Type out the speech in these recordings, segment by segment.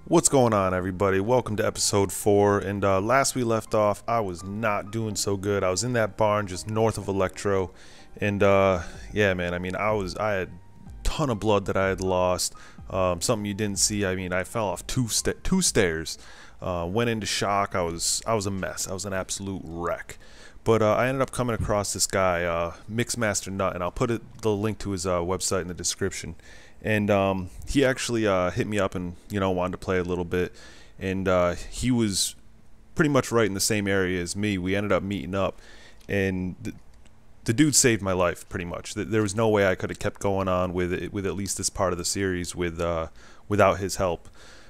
What's going on, everybody? Welcome to episode 4. And last we left off, I was not doing so good. I was in that barn just north of Electro, and yeah, man. I mean, I had a ton of blood that I had lost. Something you didn't see. I mean, I fell off two stairs. Went into shock. I was a mess. I was an absolute wreck. But I ended up coming across this guy, Mixmaster Nut, and I'll put the link to his website in the description. And he actually hit me up and wanted to play a little bit, and he was pretty much right in the same area as me. We ended up meeting up, and the dude saved my life pretty much. There was no way I could have kept going on with at least this part of the series without his help.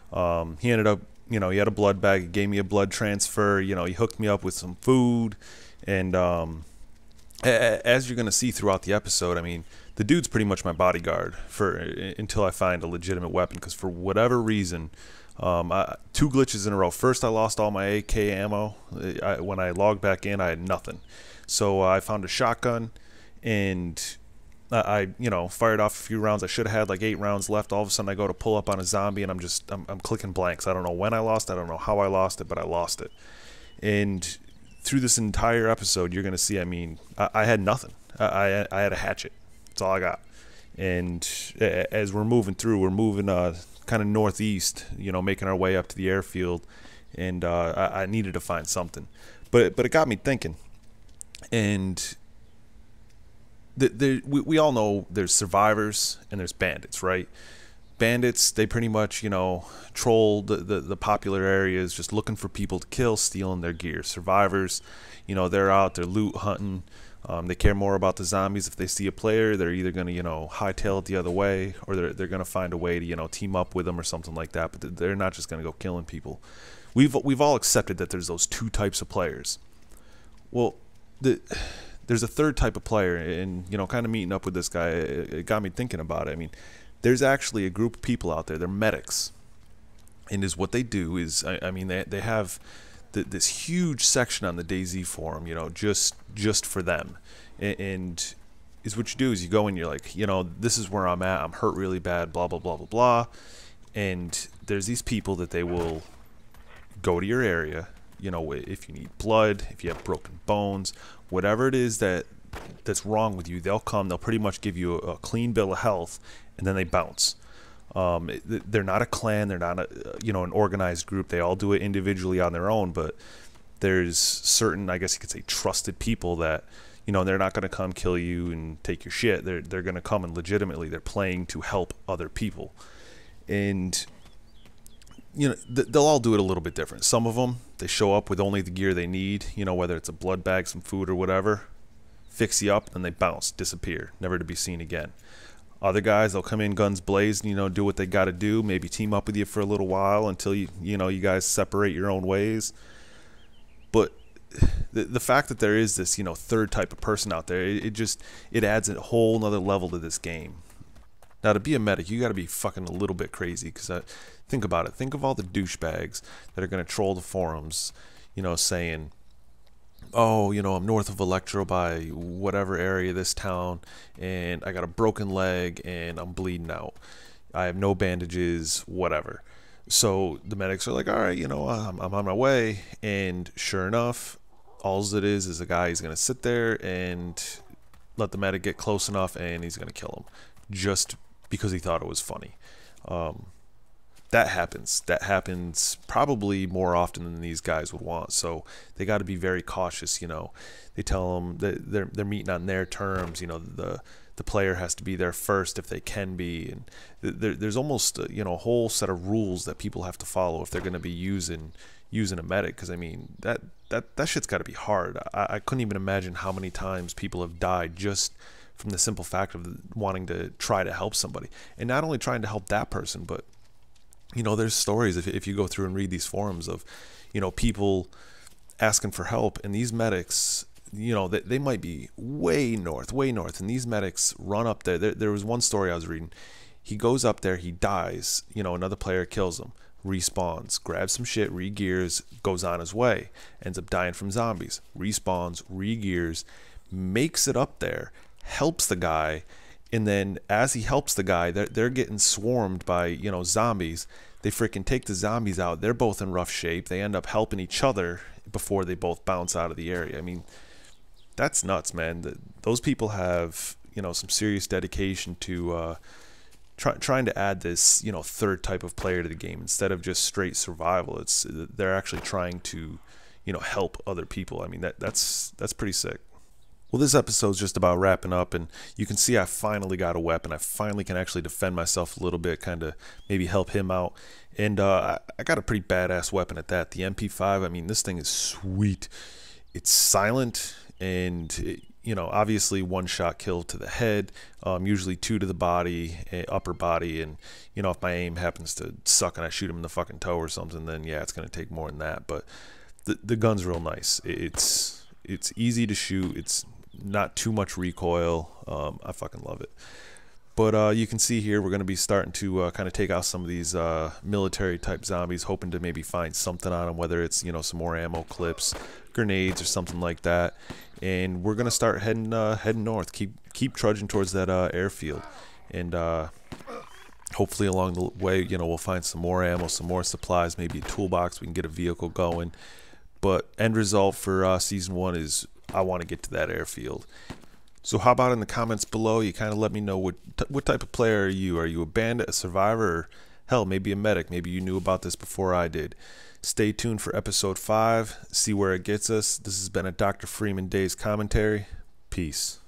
He ended up, he had a blood bag. He gave me a blood transfer. He hooked me up with some food, and as you're gonna see throughout the episode, I mean, the dude's pretty much my bodyguard until I find a legitimate weapon. Because for whatever reason, two glitches in a row. First, I lost all my AK ammo. When I logged back in, I had nothing. So I found a shotgun, and I fired off a few rounds. I should have had like 8 rounds left. All of a sudden, I go to pull up on a zombie, and I'm clicking blanks. I don't know when I lost. I don't know how I lost it, but I lost it. And through this entire episode, you're gonna see. I mean, I had nothing. I had a hatchet. That's all I got. And as we're moving through, we're moving kind of northeast, making our way up to the airfield, and I needed to find something, but it got me thinking. And we all know there's survivors and there's bandits, right? Bandits, they pretty much troll the popular areas, just looking for people to kill, stealing their gear. Survivors, they're out, they're loot hunting. They care more about the zombies. If they see a player, they're either going to, hightail it the other way, or they're going to find a way to, team up with them or something like that. But they're not just going to go killing people. We've all accepted that there's those two types of players. Well, there's a third type of player, and kind of meeting up with this guy, it got me thinking about it. I mean, there's actually a group of people out there. They're medics, and what they do is, I mean, they have this huge section on the DayZ forum, just for them. And is what you do is you go and you're like, this is where I'm at. I'm hurt really bad, blah, blah, blah, blah, blah. And there's these people that they will go to your area, if you need blood, if you have broken bones, whatever it is that's wrong with you, they'll come, they'll pretty much give you a clean bill of health, and then they bounce. They're not a clan, they're not an organized group. They all do it individually on their own, but there's certain, I guess you could say, trusted people that they're not going to come kill you and take your shit. They're going to come and legitimately they're playing to help other people. And they'll all do it a little bit different. Some of them, they show up with only the gear they need, whether it's a blood bag, some food or whatever, fix you up, and they bounce, disappear, never to be seen again. Other guys, they'll come in guns blazing, do what they got to do, maybe team up with you for a little while until you guys separate your own ways. But the fact that there is this, third type of person out there, it adds a whole nother level to this game. Now, to be a medic, you got to be fucking a little bit crazy, because think about it. Think of all the douchebags that are going to troll the forums, saying, oh, I'm north of Electro by whatever area of this town, and I got a broken leg and I'm bleeding out. I have no bandages, whatever. So the medics are like, all right, I'm on my way. And sure enough, all it is a guy, he's going to sit there and let the medic get close enough, and he's going to kill him just because he thought it was funny. That happens probably more often than these guys would want. So they got to be very cautious. They tell them that they're meeting on their terms. The player has to be there first if they can be, and there's almost a whole set of rules that people have to follow if they're going to be using a medic. Because I mean, that shit's got to be hard. I couldn't even imagine how many times people have died just from the simple fact of wanting to try to help somebody, and not only trying to help that person, but there's stories, if you go through and read these forums, of people asking for help, and these medics, they might be way north, and these medics run up there. There was one story I was reading. He goes up there, he dies, another player kills him, respawns, grabs some shit, re-gears, goes on his way, ends up dying from zombies, respawns, re-gears, makes it up there, helps the guy, and then as he helps the guy, they're getting swarmed by zombies. They freaking take the zombies out. They're both in rough shape. They end up helping each other before they both bounce out of the area. I mean, that's nuts, man. Those people have, you know, some serious dedication to trying to add this, you know, third type of player to the game instead of just straight survival. They're actually trying to, you know, help other people. I mean, that's pretty sick. Well, this episode's just about wrapping up, and you can see I finally got a weapon. I finally can actually defend myself a little bit, kind of maybe help him out. And I got a pretty badass weapon at that, the MP5. I mean, this thing is sweet. It's silent, and you know, obviously one shot kill to the head, usually two to the body, upper body, and you know, if my aim happens to suck and I shoot him in the fucking toe or something, then yeah, it's gonna take more than that. But the gun's real nice. It's easy to shoot. It's not too much recoil. I fucking love it. But you can see here we're going to be starting to kind of take out some of these military type zombies, hoping to maybe find something on them, whether it's, you know, some more ammo clips, grenades, or something like that. And we're going to start heading north. Keep trudging towards that airfield, and hopefully along the way, you know, we'll find some more ammo, some more supplies, maybe a toolbox. We can get a vehicle going. But end result for season 1 is I want to get to that airfield. So how about in the comments below, you kind of let me know what type of player are you? Are you a bandit, a survivor, or hell, maybe a medic? Maybe you knew about this before I did. Stay tuned for episode 5. See where it gets us. This has been a Dr. Freeman DayZ commentary. Peace.